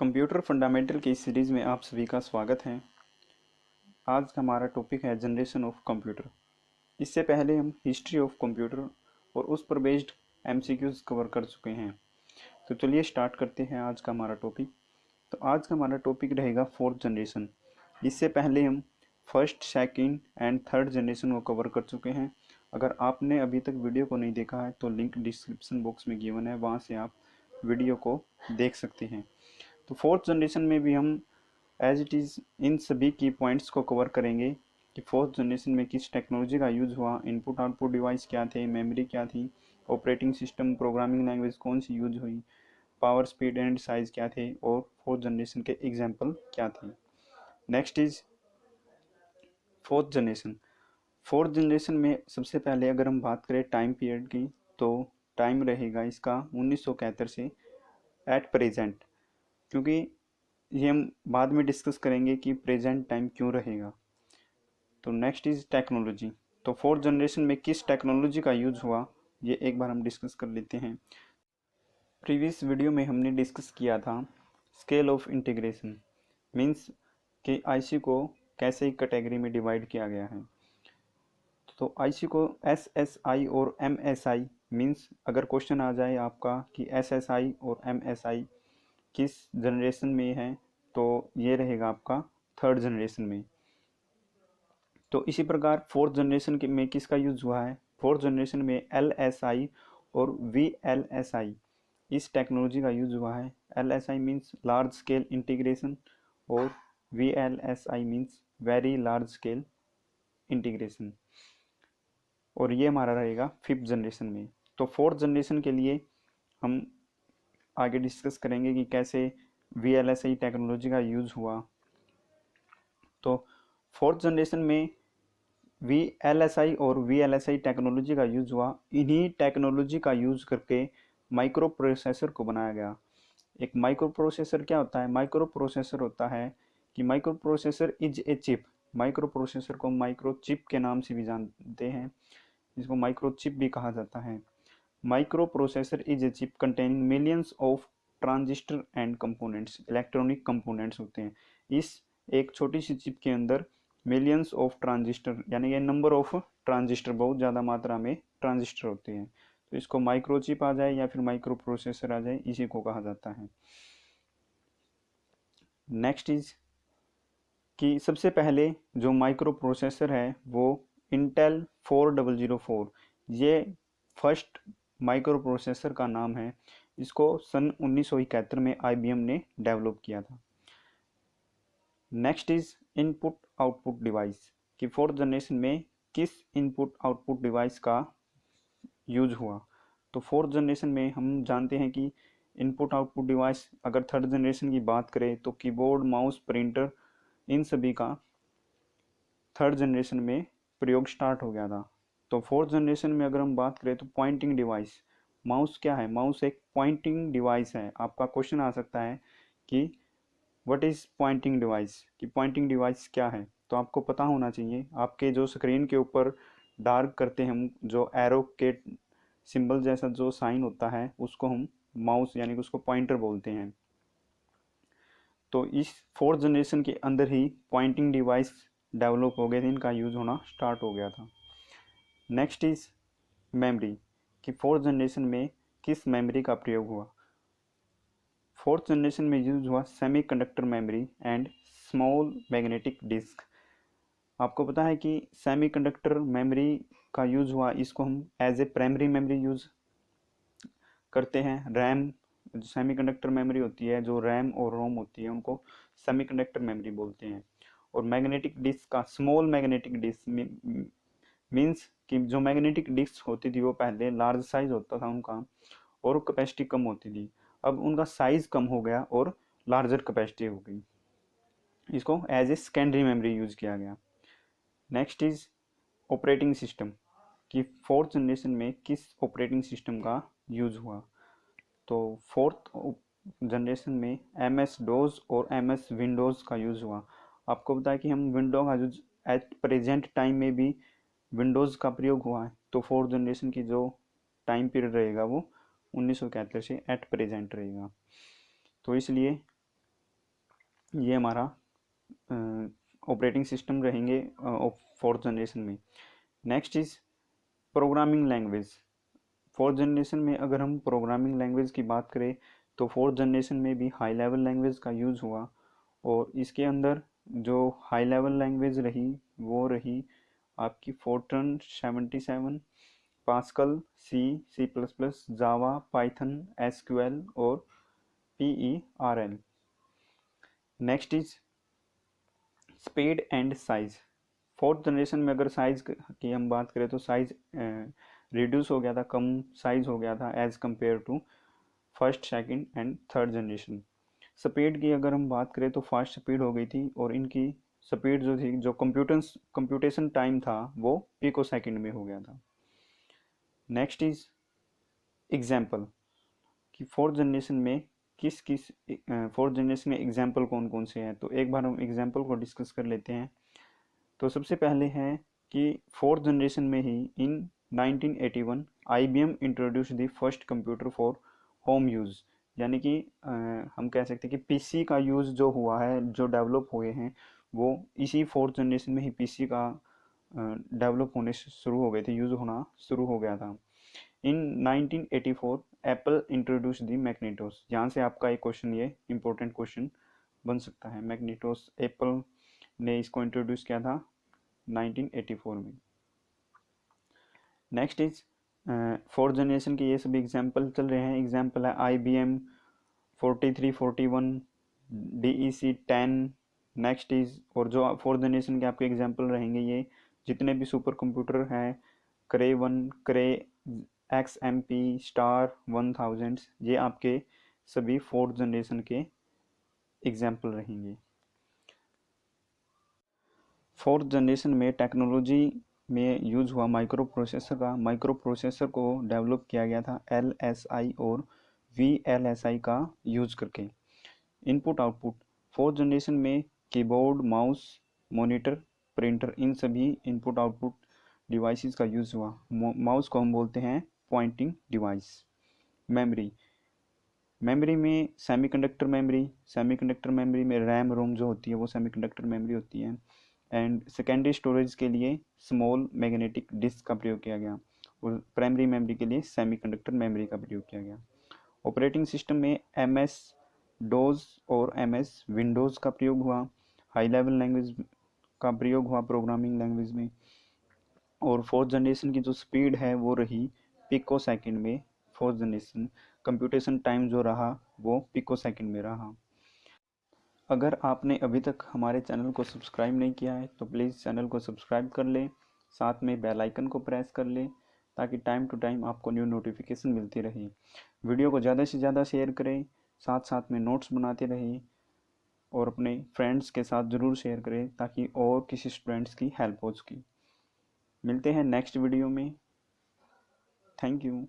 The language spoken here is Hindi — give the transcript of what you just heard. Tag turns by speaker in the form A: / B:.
A: कंप्यूटर फंडामेंटल की इस सीरीज़ में आप सभी का स्वागत है। आज का हमारा टॉपिक है जनरेशन ऑफ कंप्यूटर। इससे पहले हम हिस्ट्री ऑफ कंप्यूटर और उस पर बेस्ड एमसीक्यूज कवर कर चुके हैं। तो चलिए स्टार्ट करते हैं आज का हमारा टॉपिक। तो आज का हमारा टॉपिक रहेगा फोर्थ जनरेशन। इससे पहले हम first, second and third generation को कवर कर चुके हैं। अगर आपने अभी तक वीडियो को नहीं देखा है तो लिंक डिस्क्रिप्शन बॉक्स में गिवन है, वहाँ से आप वीडियो को देख सकते हैं। तो फोर्थ जनरेशन में भी हम एज इट इज़ इन सभी की पॉइंट्स को कवर करेंगे कि फोर्थ जनरेशन में किस टेक्नोलॉजी का यूज़ हुआ, इनपुट आउटपुट डिवाइस क्या थे, मेमोरी क्या थी, ऑपरेटिंग सिस्टम प्रोग्रामिंग लैंग्वेज कौन सी यूज हुई, पावर स्पीड एंड साइज़ क्या थे और फोर्थ जनरेशन के एग्जाम्पल क्या थे। Next is fourth generation. Fourth generation में सबसे पहले अगर हम बात करें टाइम पीरियड की, तो टाइम रहेगा इसका 1971 से एट प्रेजेंट, क्योंकि ये हम बाद में डिस्कस करेंगे कि प्रेजेंट टाइम क्यों रहेगा। तो नेक्स्ट इज टेक्नोलॉजी। तो फोर्थ जनरेशन में किस टेक्नोलॉजी का यूज़ हुआ ये एक बार हम डिस्कस कर लेते हैं। प्रीवियस वीडियो में हमने डिस्कस किया था स्केल ऑफ इंटीग्रेशन, मीन्स कि आईसी को कैसे एक कैटेगरी में डिवाइड किया गया है। तो आईसी को एसएसआई और एमएसआई, मीन्स अगर क्वेश्चन आ जाए आपका कि एसएसआई और एमएसआई किस जनरेशन में है, तो ये रहेगा आपका थर्ड जनरेशन में। तो इसी प्रकार फोर्थ जनरेशन में किसका यूज़ हुआ है, फोर्थ जनरेशन में एलएसआई और वीएलएसआई इस टेक्नोलॉजी का यूज़ हुआ है। LSI means large scale integration और VLSI means very large scale integration, और ये हमारा रहेगा फिफ्थ जनरेशन में। तो फोर्थ जनरेशन के लिए हम आगे डिस्कस करेंगे कि कैसे वीएलएसआई टेक्नोलॉजी का यूज़ हुआ। तो फोर्थ जनरेशन में वीएलएसआई और वीएलएसआई टेक्नोलॉजी का यूज़ हुआ। इन्हीं टेक्नोलॉजी का यूज़ करके माइक्रो प्रोसेसर को बनाया गया। एक माइक्रो प्रोसेसर क्या होता है, माइक्रो प्रोसेसर होता है कि micro processor is a chip. Micro processor को माइक्रो चिप के नाम से भी जानते हैं, जिसको माइक्रो चिप भी कहा जाता है। Micro processor is a chip containing millions of transistor and components. Electronic components होते हैं इस एक छोटी सी चिप के अंदर। मिलियंस ऑफ ट्रांजिस्टर यानी कि नंबर ऑफ ट्रांजिस्टर, बहुत ज़्यादा मात्रा में ट्रांजिस्टर होते हैं। तो इसको माइक्रोचिप आ जाए या फिर माइक्रो प्रोसेसर आ जाए, इसी को कहा जाता है। नेक्स्ट इज कि सबसे पहले जो माइक्रो प्रोसेसर है वो इंटेल 4004, ये फर्स्ट माइक्रो प्रोसेसर का नाम है। इसको सन 1971 में आईबीएम ने डेवलप किया था। Next is input output device कि फोर्थ जनरेशन में किस इनपुट आउटपुट डिवाइस का यूज हुआ। तो फोर्थ जनरेशन में हम जानते हैं कि इनपुट आउटपुट डिवाइस, अगर थर्ड जनरेशन की बात करें तो कीबोर्ड, माउस, प्रिंटर, इन सभी का थर्ड जनरेशन में प्रयोग स्टार्ट हो गया था। तो फोर्थ जनरेशन में अगर हम बात करें तो पॉइंटिंग डिवाइस, माउस क्या है, माउस एक पॉइंटिंग डिवाइस है। आपका क्वेश्चन आ सकता है कि व्हाट इज़ पॉइंटिंग डिवाइस, कि पॉइंटिंग डिवाइस क्या है। तो आपको पता होना चाहिए, आपके जो स्क्रीन के ऊपर डार्क करते हैं हम, जो एरो के सिंबल जैसा जो साइन होता है उसको हम माउस यानी कि उसको पॉइंटर बोलते हैं। तो इस फोर्थ जनरेशन के अंदर ही पॉइंटिंग डिवाइस डेवलप हो गए थे, इनका यूज़ होना स्टार्ट हो गया था। नेक्स्ट इज मेमोरी कि फोर्थ जनरेशन में किस मेमोरी का प्रयोग हुआ। फोर्थ जनरेशन में यूज हुआ semiconductor memory and small magnetic disk. आपको पता है कि सेमीकंडक्टर मेमोरी का यूज हुआ, इसको हम as a primary memory use करते हैं। रैम, सेमीकंडक्टर मेमोरी होती है, जो रैम और रोम होती है उनको सेमीकंडक्टर मेमोरी बोलते हैं। और मैग्नेटिक डिस्क का स्मॉल मैग्नेटिक डिस्क मीन्स कि जो मैग्नेटिक डिस्क होती थी वो पहले लार्ज साइज होता था उनका और कैपेसिटी कम होती थी। अब उनका साइज कम हो गया और लार्जर कैपेसिटी हो गई, इसको as a secondary memory use किया गया। नेक्स्ट इज ऑपरेटिंग सिस्टम कि फोर्थ जनरेशन में किस ऑपरेटिंग सिस्टम का यूज हुआ। तो फोर्थ जनरेशन में एम एस डोज और एम एस विंडोज़ का यूज़ हुआ। आपको पता है कि हम विंडो का यूज एट प्रेजेंट टाइम में भी विंडोज़ का प्रयोग हुआ है। तो फोर्थ जनरेशन की जो टाइम पीरियड रहेगा वो 1971 से एट प्रेजेंट रहेगा। तो इसलिए ये हमारा ऑपरेटिंग सिस्टम रहेंगे फोर्थ जनरेशन में। Next is programming language. Fourth generation में अगर हम प्रोग्रामिंग लैंग्वेज की बात करें तो फोर्थ जनरेशन में भी हाई लेवल लैंग्वेज का यूज़ हुआ, और इसके अंदर जो हाई लेवल लैंग्वेज रही वो रही आपकी फोर्ट्रन 77, पास्कल, C++, जावा, पाइथन, SQL और PERL। Next is speed and size. Fourth generation में अगर साइज की हम बात करें तो साइज रिड्यूस हो गया था, कम साइज हो गया था as compare to first, second and third generation. Speed की अगर हम बात करें तो फास्ट स्पीड हो गई थी, और इनकी स्पीड जो थी, जो कंप्यूटेशन टाइम था वो पिको सेकंड में हो गया था। नेक्स्ट इज एग्जाम्पल कि फोर्थ जनरेशन में किस किस फोर्थ जनरेशन में एग्जाम्पल कौन कौन से हैं, तो एक बार हम एग्जाम्पल को डिस्कस कर लेते हैं। तो सबसे पहले है कि फोर्थ जनरेशन में ही इन 1981 IBM introduce the first computer for home use, यानी कि हम कह सकते हैं कि पीसी का यूज़ जो हुआ है, जो डेवलप हुए हैं, वो इसी फोर्थ जनरेशन में ही पीसी का डेवलप होने शुरू हो गए थे, यूज़ होना शुरू हो गया था। इन 1984 एप्पल इंट्रोड्यूस दी मैग्नेटोस। यहाँ से आपका एक क्वेश्चन, ये इंपॉर्टेंट क्वेश्चन बन सकता है। मैग्नेटोस एप्पल ने इसको इंट्रोड्यूस किया था 1984 में। नेक्स्ट इज फोर्थ जनरेशन के ये सभी एग्जाम्पल चल रहे हैं। एग्जाम्पल है IBM 4341, DEC 10। नेक्स्ट इज, और जो फोर्थ जनरेशन के आपके एग्जाम्पल रहेंगे, ये जितने भी सुपर कंप्यूटर हैं, क्रे 1, क्रे XMP, स्टार 1000, ये आपके सभी फोर्थ जनरेशन के एग्जाम्पल रहेंगे। फोर्थ जनरेशन में टेक्नोलॉजी में यूज़ हुआ माइक्रो प्रोसेसर का। माइक्रो प्रोसेसर को डेवलप किया गया था LSI और VLSI का यूज़ करके। इनपुट आउटपुट, फोर्थ जनरेशन में कीबोर्ड, माउस, मॉनिटर, प्रिंटर, इन सभी इनपुट आउटपुट डिवाइसेस का यूज़ हुआ। माउस को हम बोलते हैं पॉइंटिंग डिवाइस। मेमोरी, मेमोरी में सेमीकंडक्टर मेमोरी में रैम रोम जो होती है वो सेमीकंडक्टर मेमोरी होती है। एंड सेकेंडरी स्टोरेज के लिए स्मॉल मैग्नेटिक डिस्क का प्रयोग किया गया, और प्राइमरी मेमोरी के लिए सेमीकंडक्टर मेमोरी का प्रयोग किया गया। ऑपरेटिंग सिस्टम में MS डोज और MS विंडोज़ का प्रयोग हुआ। हाई लेवल लैंग्वेज का प्रयोग हुआ प्रोग्रामिंग लैंग्वेज में। और फोर्थ जनरेशन की जो स्पीड है वो रही पिको सेकंड में। फोर्थ जनरेशन कंप्यूटेशन टाइम जो रहा वो पिको सेकंड में रहा। अगर आपने अभी तक हमारे चैनल को सब्सक्राइब नहीं किया है तो प्लीज़ चैनल को सब्सक्राइब कर लें, साथ में बेल आइकन को प्रेस कर लें, ताकि टाइम टू टाइम आपको न्यू नोटिफिकेशन मिलती रहे। वीडियो को ज़्यादा से ज़्यादा शेयर करें, साथ साथ में नोट्स बनाते रहें, और अपने फ्रेंड्स के साथ ज़रूर शेयर करें ताकि और किसी स्टूडेंट्स की हेल्प हो सके। मिलते हैं नेक्स्ट वीडियो में। Thank you.